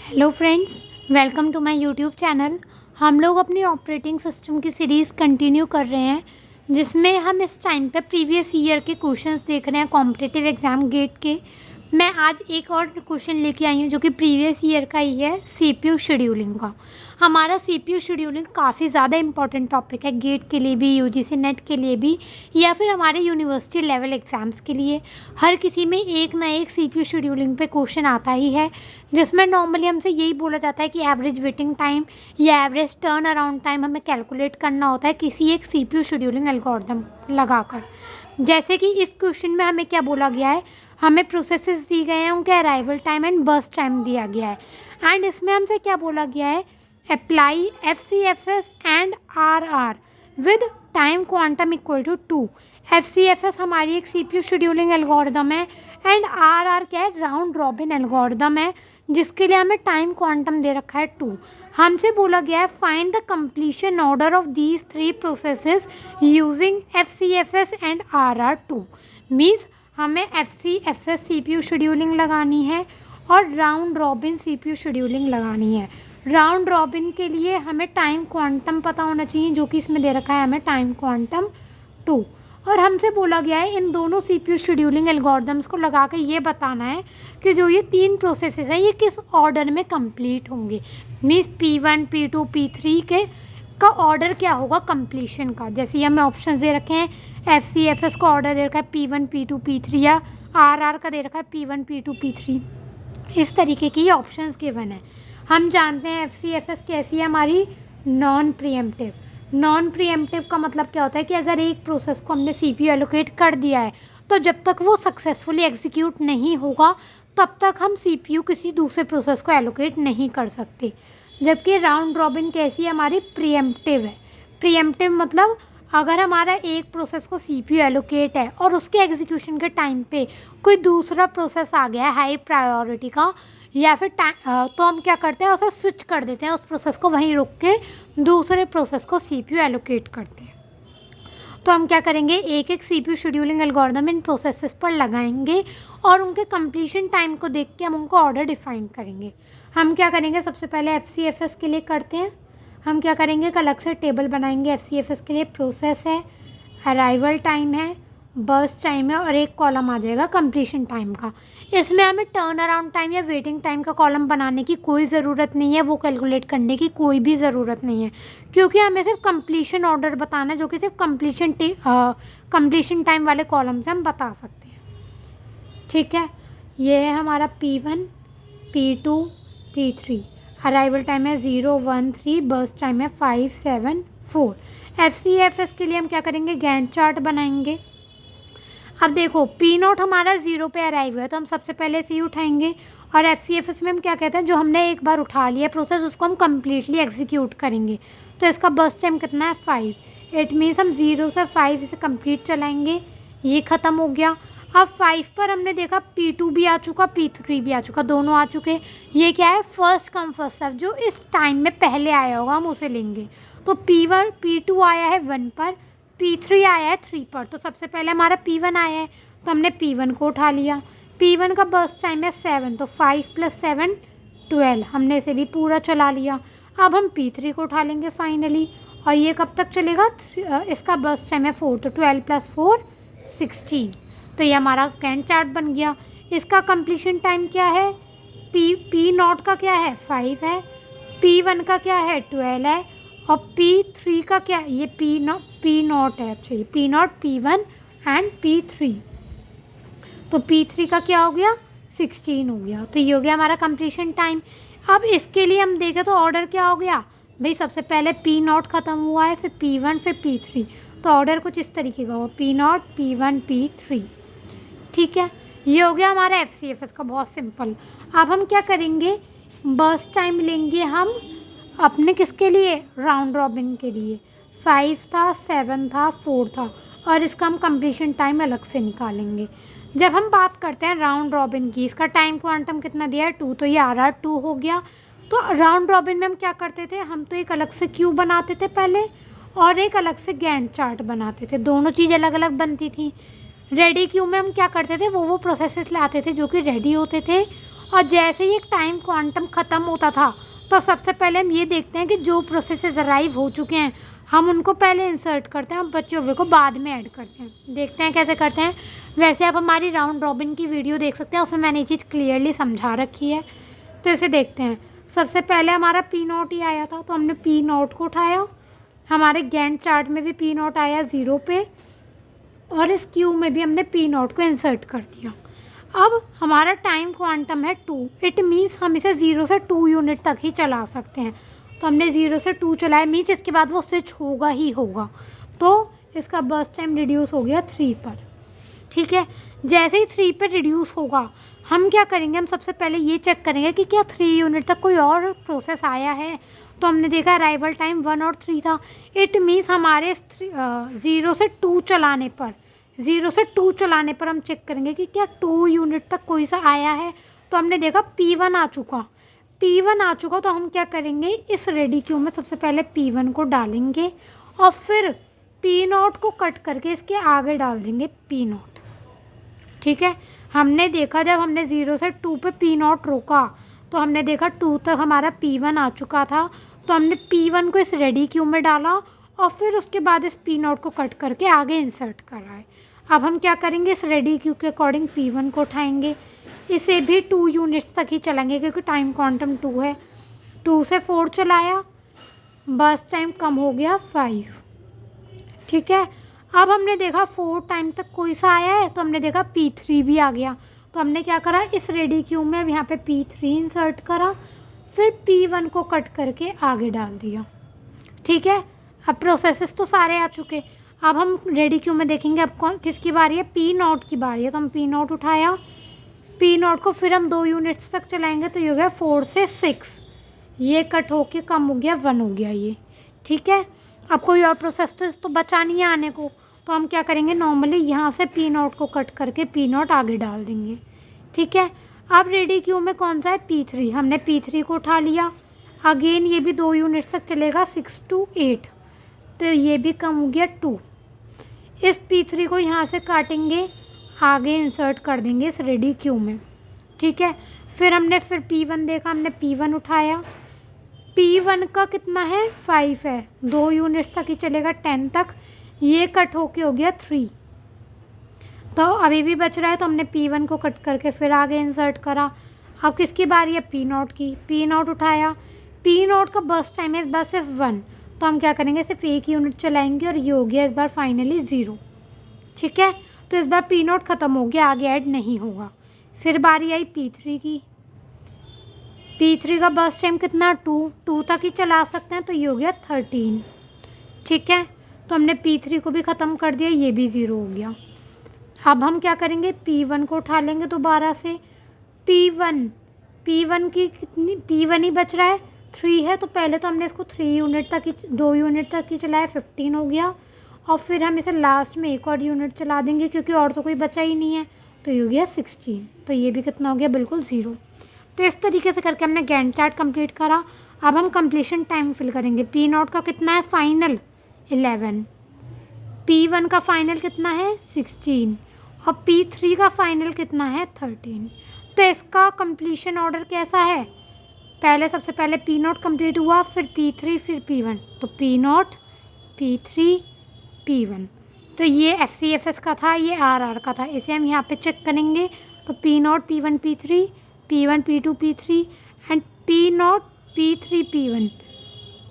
Hello friends, welcome to my YouTube channel. हम लोग अपनी ऑपरेटिंग सिस्टम की सीरीज़ कंटिन्यू कर रहे हैं, जिसमें हम इस टाइम पे प्रीवियस ईयर के क्वेश्चंस देख रहे हैं कॉम्पिटिटिव एग्ज़ाम गेट के। मैं आज एक और क्वेश्चन लेके आई हूँ जो कि प्रीवियस ईयर का ही है, सीपीयू शेड्यूलिंग का। हमारा सीपीयू शेड्यूलिंग काफ़ी ज़्यादा इंपॉर्टेंट टॉपिक है गेट के लिए भी, यूजीसी नेट के लिए भी, या फिर हमारे यूनिवर्सिटी लेवल एग्ज़ाम्स के लिए। हर किसी में एक ना एक सीपीयू शेड्यूलिंग पे क्वेश्चन आता ही है, जिसमें नॉर्मली हमसे यही बोला जाता है कि एवरेज वेटिंग टाइम या एवरेज टर्न अराउंड टाइम हमें कैलकुलेट करना होता है किसी एक सीपीयू शेड्यूलिंग एल्गोरिथम लगाकर। जैसे कि इस क्वेश्चन में हमें क्या बोला गया है, हमें प्रोसेसेस दी गए हैं, उनके arrival time and burst time दिया गया है। एंड इसमें हमसे क्या बोला गया है, apply FCFS and RR with time quantum equal to 2। FCFS हमारी एक सीपीयू शेड्यूलिंग एल्गोरिथम है एंड RR क्या है, राउंड रॉबिन एल्गोरिथम है, जिसके लिए हमें टाइम क्वांटम दे रखा है 2। हमसे बोला गया है find the completion order of these 3 processes using FCFS and RR2। Means हमें FCFS सीपीयू शेड्यूलिंग लगानी है और राउंड रॉबिन सीपीयू शेड्यूलिंग लगानी है। राउंड रॉबिन के लिए हमें टाइम क्वांटम पता होना चाहिए, जो कि इसमें दे रखा है हमें टाइम क्वांटम 2। और हमसे बोला गया है इन दोनों सीपीयू शेड्यूलिंग एल्गोरिथम्स को लगा के ये बताना है कि जो ये 3 प्रोसेसेस हैं ये किस ऑर्डर में कंप्लीट होंगे। मीन्स P1, P2, P3 के का ऑर्डर क्या होगा कंप्लीशन का। जैसे ये हमें ऑप्शन दे रखे हैं, FCFS का ऑर्डर दे रखा है P1, P2, P3, या RR का दे रखा है P1, P2, P3। इस तरीके की ऑप्शंस गिवन है। हम जानते हैं FCFS कैसी है, हमारी नॉन प्रीएम्प्टिव। नॉन प्रीएम्प्टिव का मतलब क्या होता है कि अगर एक प्रोसेस को हमने सीपीयू एलोकेट कर दिया है तो जब तक वो सक्सेसफुली एग्जीक्यूट नहीं होगा तब तक हम सीपीयू किसी दूसरे प्रोसेस को एलोकेट नहीं कर सकते। जबकि राउंड रॉबिन कैसी है, हमारी प्रीएम्प्टिव है। प्रीएम्प्टिव मतलब अगर हमारा एक प्रोसेस को सीपीयू एलोकेट है और उसके एग्जीक्यूशन के टाइम पे कोई दूसरा प्रोसेस आ गया है हाई प्रायोरिटी का, या फिर तो हम क्या करते हैं, उसे स्विच कर देते हैं, उस प्रोसेस को वहीं रोक के दूसरे प्रोसेस को सीपीयू एलोकेट करते हैं। तो हम क्या करेंगे, एक एक सीपीयू शेड्यूलिंग एल्गोरिथम इन प्रोसेसेस पर लगाएंगे और उनके कंप्लीशन टाइम को देख के हम उनको ऑर्डर डिफाइन करेंगे। हम क्या करेंगे, सबसे पहले FCFS के लिए करते हैं। हम क्या करेंगे, एक अलग से टेबल बनाएंगे FCFS के लिए। प्रोसेस है, अराइवल टाइम है, बर्स्ट टाइम है, और एक कॉलम आ जाएगा कंप्लीशन टाइम का। इसमें हमें टर्न अराउंड टाइम या वेटिंग टाइम का कॉलम बनाने की कोई ज़रूरत नहीं है, वो कैलकुलेट करने की कोई भी ज़रूरत नहीं है, क्योंकि हमें सिर्फ कंप्लीशन ऑर्डर बताना है, जो कि सिर्फ कंप्लीशन टाइम वाले कॉलम से हम बता सकते हैं। ठीक है, ये है हमारा P1, P2, P3। Arrival time है 0, 1, 3, बर्स्ट टाइम है 5, 7, 4। FCFS के लिए हम क्या करेंगे, गैंट चार्ट बनाएंगे। अब देखो P0 हमारा 0 पे अराइव है तो हम सबसे पहले से ही उठाएंगे, और FCFS में हम क्या कहते हैं, जो हमने एक बार उठा लिया प्रोसेस उसको हम कम्प्लीटली एग्जीक्यूट करेंगे। तो इसका बर्स्ट टाइम कितना है, 5। इट मीन्स हम 0 से 5 से कंप्लीट चलाएंगे। ये ख़त्म हो गया। अब 5 पर हमने देखा P2 भी आ चुका, P3 भी आ चुका, दोनों आ चुके। ये क्या है, फर्स्ट कम फर्स्ट सर्व, जो इस टाइम में पहले आया होगा हम उसे लेंगे। तो P2 आया है 1 पर, P3 आया है 3 पर, तो सबसे पहले हमारा P1 आया है तो हमने P1 को उठा लिया। P1 का बर्स्ट टाइम है 7, तो 5 + 7 12, हमने इसे भी पूरा चला लिया। अब हम P3 को उठा लेंगे फाइनली, और ये कब तक चलेगा, इसका बर्स्ट टाइम है 4, तो 12 + 4 16। तो ये हमारा गैंट चार्ट बन गया। इसका कंप्लीशन टाइम क्या है, P0 का क्या है, 5 है, P1 का क्या है, 12 है, और P3 का क्या है, ये P0 है। अच्छा, ये P0, P1 एंड P3। तो P3 का क्या हो गया, 16 हो गया। तो ये हो गया हमारा कंप्लीशन टाइम। अब इसके लिए हम देखें तो ऑर्डर क्या हो गया भाई, सबसे पहले P0 ख़त्म हुआ है, फिर P1, फिर P3। तो ऑर्डर कुछ इस तरीके का होगा, P0, P1, P3। ठीक है, ये हो गया हमारा FCFS का, बहुत सिंपल। अब हम क्या करेंगे, बर्स्ट टाइम लेंगे हम अपने किसके लिए, राउंड रॉबिन के लिए। 5 था, 7 था, 4 था, और इसका हम कंप्लीशन टाइम अलग से निकालेंगे। जब हम बात करते हैं राउंड रॉबिन की, इसका टाइम क्वांटम कितना दिया है, 2, तो ये RR2 हो गया। तो राउंड रॉबिन में हम क्या करते थे, हम तो एक अलग से क्यू बनाते थे पहले, और एक अलग से गैंट चार्ट बनाते थे, दोनों चीज़ अलग अलग बनती थी। रेडी क्यू में हम क्या करते थे, वो प्रोसेसेस लाते थे जो कि रेडी होते थे, और जैसे ही एक टाइम क्वांटम ख़त्म होता था तो सबसे पहले हम ये देखते हैं कि जो प्रोसेसेस अराइव हो चुके हैं हम उनको पहले इंसर्ट करते हैं और बचे हुए को बाद में ऐड करते हैं। देखते हैं कैसे करते हैं। वैसे आप हमारी राउंड रॉबिन की वीडियो देख सकते हैं, उसमें मैंने ये चीज़ क्लियरली समझा रखी है। तो इसे देखते हैं। सबसे पहले हमारा P0 ही आया था तो हमने P0 को उठाया। हमारे गैंट चार्ट में भी P0 आया 0 पे, और इस क्यू में भी हमने P0 को इंसर्ट कर दिया। अब हमारा टाइम क्वांटम है 2। इट मीन्स हम इसे 0 से 2 यूनिट तक ही चला सकते हैं। तो हमने 0 से 2 चलाया, मीन्स इसके बाद वो स्विच होगा ही होगा। तो इसका बर्स्ट टाइम रिड्यूस हो गया 3 पर। ठीक है, जैसे ही 3 पर रिड्यूस होगा हम क्या करेंगे, हम सबसे पहले ये चेक करेंगे कि क्या 3 यूनिट तक कोई और प्रोसेस आया है। तो हमने देखा अराइवल टाइम 1 और 3 था। इट मीन्स हमारे 0 से 2 चलाने पर 0 से 2 चलाने पर हम चेक करेंगे कि क्या 2 यूनिट तक कोई सा आया है। तो हमने देखा P1 आ चुका। P1 आ चुका तो हम क्या करेंगे, इस रेडी क्यू में सबसे पहले P1 को डालेंगे और फिर P0 को कट करके इसके आगे डाल देंगे P0। ठीक है, हमने देखा जब हमने 0 से 2 पे P0 रोका तो हमने देखा 2 तक हमारा P1 आ चुका था। तो हमने P1 को इस रेडी क्यू में डाला और फिर उसके बाद इस P0 को कट करके आगे इंसर्ट करा है। अब हम क्या करेंगे, इस रेडी क्यू के अकॉर्डिंग P1 को उठाएंगे। इसे भी 2 यूनिट्स तक ही चलेंगे क्योंकि टाइम क्वांटम 2 है। 2 से 4 चलाया, बस टाइम कम हो गया 5। ठीक है, अब हमने देखा 4 टाइम तक कोई सा आया है तो हमने देखा P3 भी आ गया। तो हमने क्या करा, इस रेडी क्यू में अब यहाँ पे P3 इंसर्ट करा, फिर P1 को कट करके आगे डाल दिया। ठीक है, अब प्रोसेसेस तो सारे आ चुके। अब हम रेडी क्यू में देखेंगे अब किसकी बारी है, P0 की बारी है। तो हम P0 उठाया, P0 को फिर हम 2 यूनिट्स तक चलाएंगे तो ये हो गया 4 से 6। ये कट होके कम हो गया 1 हो गया ये। ठीक है, अब कोई और प्रोसेस तो बचा नहीं है आने को। तो हम क्या करेंगे, नॉर्मली यहाँ से P0 को कट करके P0 आगे डाल देंगे। ठीक है, अब रेडी क्यू में कौन सा है, P3। हमने P3 को उठा लिया। अगेन ये भी 2 यूनिट्स तक चलेगा 6 to 8। तो ये भी कम हो गया 2। इस P3 को यहाँ से काटेंगे, आगे इंसर्ट कर देंगे इस रेडी क्यू में। ठीक है, फिर हमने P1 देखा, हमने P1 उठाया। P1 का कितना है, 5 है। 2 यूनिट्स तक ही चलेगा 10 तक। ये कट होके हो गया 3। तो अभी भी बच रहा है तो हमने P1 को कट करके फिर आगे इंसर्ट करा। अब किसकी बारी है, P0 की। P0 उठाया। P0 का बर्स्ट टाइम है इस बार सिर्फ 1। तो हम क्या करेंगे, सिर्फ एक यूनिट चलाएंगे और ये हो गया इस बार फाइनली 0। ठीक है, तो इस बार P0 ख़त्म हो गया, आगे ऐड नहीं होगा। फिर बारी आई P3 की। P3 का बर्स्ट टाइम कितना, 2 तक ही चला सकते हैं तो ये हो गया 13। ठीक है, तो हमने P3 को भी ख़त्म कर दिया, ये भी 0 हो गया। अब हम क्या करेंगे, P1 को उठा लेंगे दोबारा से। P1 की कितनी, P1 ही बच रहा है, 3 है। तो पहले तो हमने इसको 3 यूनिट तक ही, 2 यूनिट तक ही चलाया, 15 हो गया। और फिर हम इसे लास्ट में एक और यूनिट चला देंगे क्योंकि और तो कोई बचा ही नहीं है। तो ये हो गया 16। तो ये भी कितना हो गया, बिल्कुल 0। तो इस तरीके से करके हमने गैंट चार्ट कंप्लीट करा। अब हम कंप्लीशन टाइम फिल करेंगे। P0 का कितना है, फाइनल 11। P1 का फाइनल कितना है, 16। और P3 का फाइनल कितना है, 13। तो इसका कंप्लीशन ऑर्डर कैसा है, पहले सबसे पहले P0 कंप्लीट हुआ, फिर P3, फिर P1। तो P0, P3, P1। तो ये FCFS का था, ये RR का था। इसे हम यहाँ पे चेक करेंगे। तो P0, P1, P3, P1, P2, P3 and P0, P3, P1,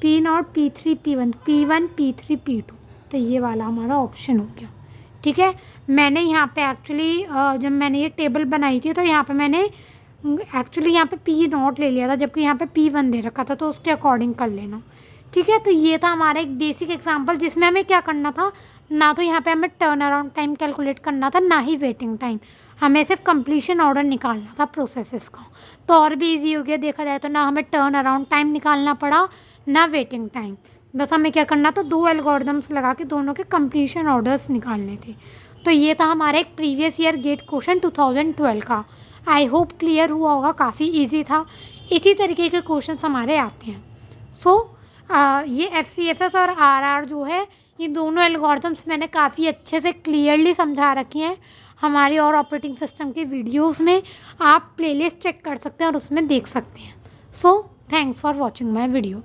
P0, P3, P1, P1, P3, P2। तो ये वाला हमारा ऑप्शन हो गया। ठीक है, मैंने यहाँ पे एक्चुअली जब मैंने ये टेबल बनाई थी तो यहाँ पे मैंने एक्चुअली यहाँ पे P0 ले लिया था, जबकि यहाँ पे P1 दे रखा था, तो उसके अकॉर्डिंग कर लेना। ठीक है, तो ये था हमारा एक बेसिक एग्जांपल जिसमें हमें क्या करना था, ना तो यहाँ पे हमें टर्न अराउंड टाइम कैलकुलेट करना था, ना ही वेटिंग टाइम। हमें सिर्फ कंप्लीशन ऑर्डर निकालना था प्रोसेसेस का। तो और भी ईजी हो गया देखा जाए तो, ना हमें टर्न अराउंड टाइम निकालना पड़ा, ना वेटिंग टाइम। बस हमें क्या करना था, 2 एल्गोरिदम्स लगा के दोनों के कंप्लीशन ऑर्डर्स निकालने थे। तो ये था हमारा एक प्रीवियस ईयर गेट क्वेश्चन 2012 का। आई होप क्लियर हुआ होगा, काफ़ी इजी था। इसी तरीके के क्वेश्चन हमारे आते हैं। ये FCFS और RR जो है, ये दोनों एल्गोरिदम्स मैंने काफ़ी अच्छे से क्लियरली समझा रखी हैं। हमारे और ऑपरेटिंग सिस्टम के वीडियोस में आप प्लेलिस्ट चेक कर सकते हैं और उसमें देख सकते हैं। So thanks for watching my video.